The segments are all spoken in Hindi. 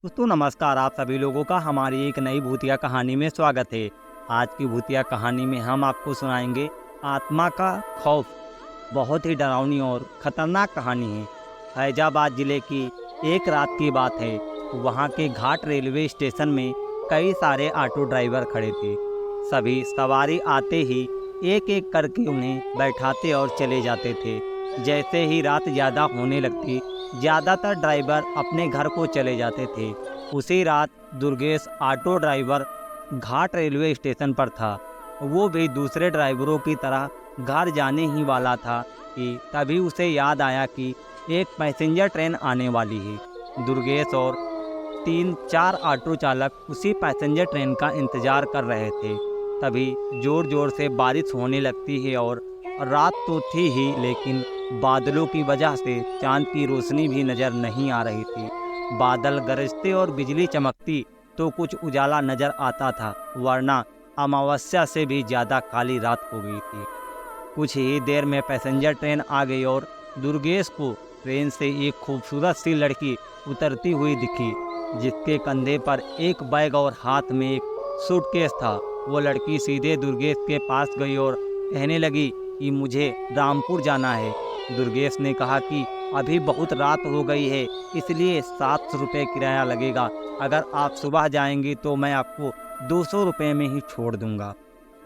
दोस्तों नमस्कार। आप सभी लोगों का हमारी एक नई भूतिया कहानी में स्वागत है। आज की भूतिया कहानी में हम आपको सुनाएंगे आत्मा का खौफ। बहुत ही डरावनी और ख़तरनाक कहानी है। फैजाबाद ज़िले की एक रात की बात है। वहाँ के घाट रेलवे स्टेशन में कई सारे ऑटो ड्राइवर खड़े थे। सभी सवारी आते ही एक एक करके उन्हें बैठाते और चले जाते थे। जैसे ही रात ज़्यादा होने लगती, ज़्यादातर ड्राइवर अपने घर को चले जाते थे। उसी रात दुर्गेश ऑटो ड्राइवर घाट रेलवे स्टेशन पर था। वो भी दूसरे ड्राइवरों की तरह घर जाने ही वाला था कि तभी उसे याद आया कि एक पैसेंजर ट्रेन आने वाली है। दुर्गेश और 3-4 ऑटो चालक उसी पैसेंजर ट्रेन का इंतज़ार कर रहे थे। तभी ज़ोर ज़ोर से बारिश होने लगती है और रात तो थी ही, लेकिन बादलों की वजह से चाँद की रोशनी भी नज़र नहीं आ रही थी। बादल गरजते और बिजली चमकती तो कुछ उजाला नज़र आता था, वरना अमावस्या से भी ज़्यादा काली रात हो गई थी। कुछ ही देर में पैसेंजर ट्रेन आ गई और दुर्गेश को ट्रेन से एक खूबसूरत सी लड़की उतरती हुई दिखी, जिसके कंधे पर एक बैग और हाथ में एक सूटकेस था। वो लड़की सीधे दुर्गेश के पास गई और कहने लगी कि मुझे रामपुर जाना है। दुर्गेश ने कहा कि अभी बहुत रात हो गई है, इसलिए 700 रुपये किराया लगेगा। अगर आप सुबह जाएंगी तो मैं आपको 200 रुपये में ही छोड़ दूंगा।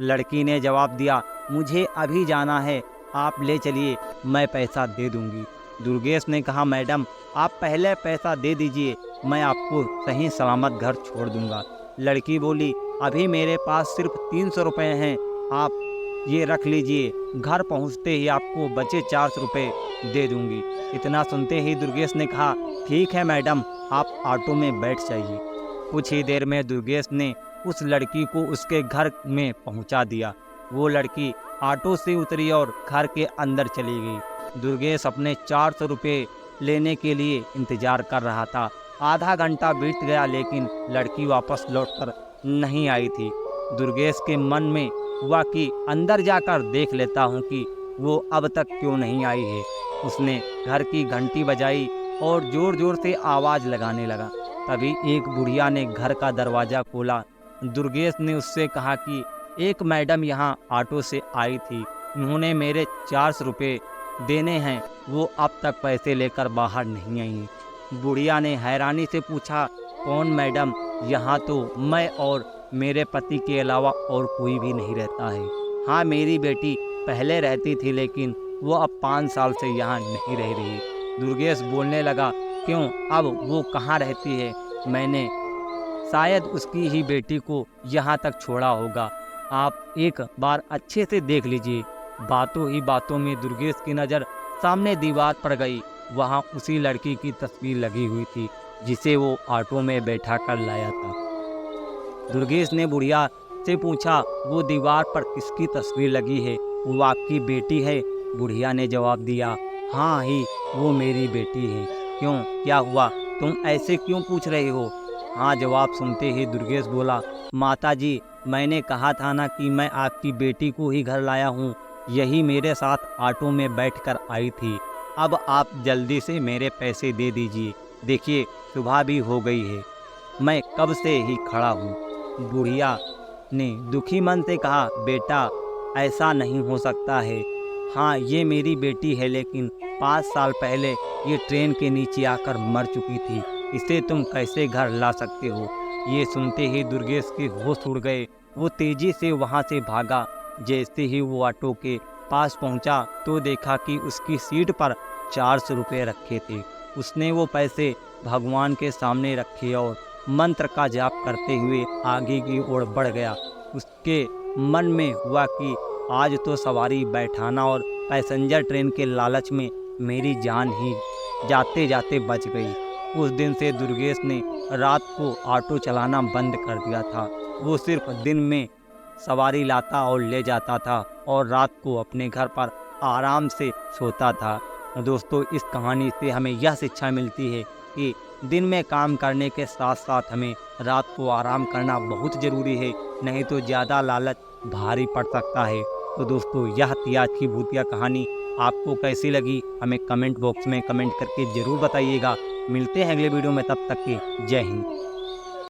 लड़की ने जवाब दिया, मुझे अभी जाना है, आप ले चलिए, मैं पैसा दे दूंगी। दुर्गेश ने कहा, मैडम आप पहले पैसा दे दीजिए, मैं आपको सही सलामत घर छोड़ दूंगा। लड़की बोली, अभी मेरे पास सिर्फ 300 रुपये हैं, आप ये रख लीजिए, घर पहुंचते ही आपको बचे 400 रुपये दे दूंगी। इतना सुनते ही दुर्गेश ने कहा, ठीक है मैडम, आप ऑटो में बैठ जाइए। कुछ ही देर में दुर्गेश ने उस लड़की को उसके घर में पहुंचा दिया। वो लड़की ऑटो से उतरी और घर के अंदर चली गई। दुर्गेश अपने 400 रुपये लेने के लिए इंतजार कर रहा था। आधा घंटा बीत गया, लेकिन लड़की वापस लौटकर नहीं आई थी। दुर्गेश के मन में हुआ कि अंदर जाकर देख लेता हूँ कि वो अब तक क्यों नहीं आई है। उसने घर की घंटी बजाई और ज़ोर ज़ोर से आवाज़ लगाने लगा। तभी एक बुढ़िया ने घर का दरवाज़ा खोला। दुर्गेश ने उससे कहा कि एक मैडम यहाँ ऑटो से आई थी, उन्होंने मेरे 400 रुपये देने हैं, वो अब तक पैसे लेकर बाहर नहीं आई हैं। बुढ़िया ने हैरानी से पूछा, कौन मैडम? यहाँ तो मैं और मेरे पति के अलावा और कोई भी नहीं रहता है। हाँ, मेरी बेटी पहले रहती थी, लेकिन वो अब 5 साल से यहाँ नहीं रह रही। दुर्गेश बोलने लगा, क्यों, अब वो कहाँ रहती है? मैंने शायद उसकी ही बेटी को यहाँ तक छोड़ा होगा, आप एक बार अच्छे से देख लीजिए। बातों ही बातों में दुर्गेश की नज़र सामने दीवार पर गई। वहाँ उसी लड़की की तस्वीर लगी हुई थी, जिसे वो ऑटो में बैठा कर लाया था। दुर्गेश ने बुढ़िया से पूछा, वो दीवार पर किसकी तस्वीर लगी है? वो आपकी बेटी है? बुढ़िया ने जवाब दिया, हाँ ही, वो मेरी बेटी है। क्यों, क्या हुआ? तुम ऐसे क्यों पूछ रहे हो? हाँ जवाब सुनते ही दुर्गेश बोला, माताजी, मैंने कहा था ना कि मैं आपकी बेटी को ही घर लाया हूँ, यही मेरे साथ ऑटो में बैठकर आई थी। अब आप जल्दी से मेरे पैसे दे दीजिए, देखिए सुबह भी हो गई है, मैं कब से ही खड़ा हूँ। बुढ़िया ने दुखी मन से कहा, बेटा ऐसा नहीं हो सकता है। हाँ, ये मेरी बेटी है, लेकिन 5 साल पहले ये ट्रेन के नीचे आकर मर चुकी थी, इसे तुम कैसे घर ला सकते हो? ये सुनते ही दुर्गेश के होश उड़ गए। वो तेजी से वहाँ से भागा। जैसे ही वो ऑटो के पास पहुँचा तो देखा कि उसकी सीट पर 400 रुपये रखे थे। उसने वो पैसे भगवान के सामने रखे और मंत्र का जाप करते हुए आगे की ओर बढ़ गया। उसके मन में हुआ कि आज तो सवारी बैठाना और पैसेंजर ट्रेन के लालच में मेरी जान ही जाते जाते बच गई। उस दिन से दुर्गेश ने रात को ऑटो चलाना बंद कर दिया था। वो सिर्फ दिन में सवारी लाता और ले जाता था और रात को अपने घर पर आराम से सोता था। दोस्तों, इस कहानी से हमें यह शिक्षा मिलती है कि दिन में काम करने के साथ साथ हमें रात को आराम करना बहुत ज़रूरी है, नहीं तो ज़्यादा लालच भारी पड़ सकता है। तो दोस्तों, यह थी आज की भूतिया कहानी। आपको कैसी लगी हमें कमेंट बॉक्स में कमेंट करके ज़रूर बताइएगा। मिलते हैं अगले वीडियो में, तब तक के जय हिंद।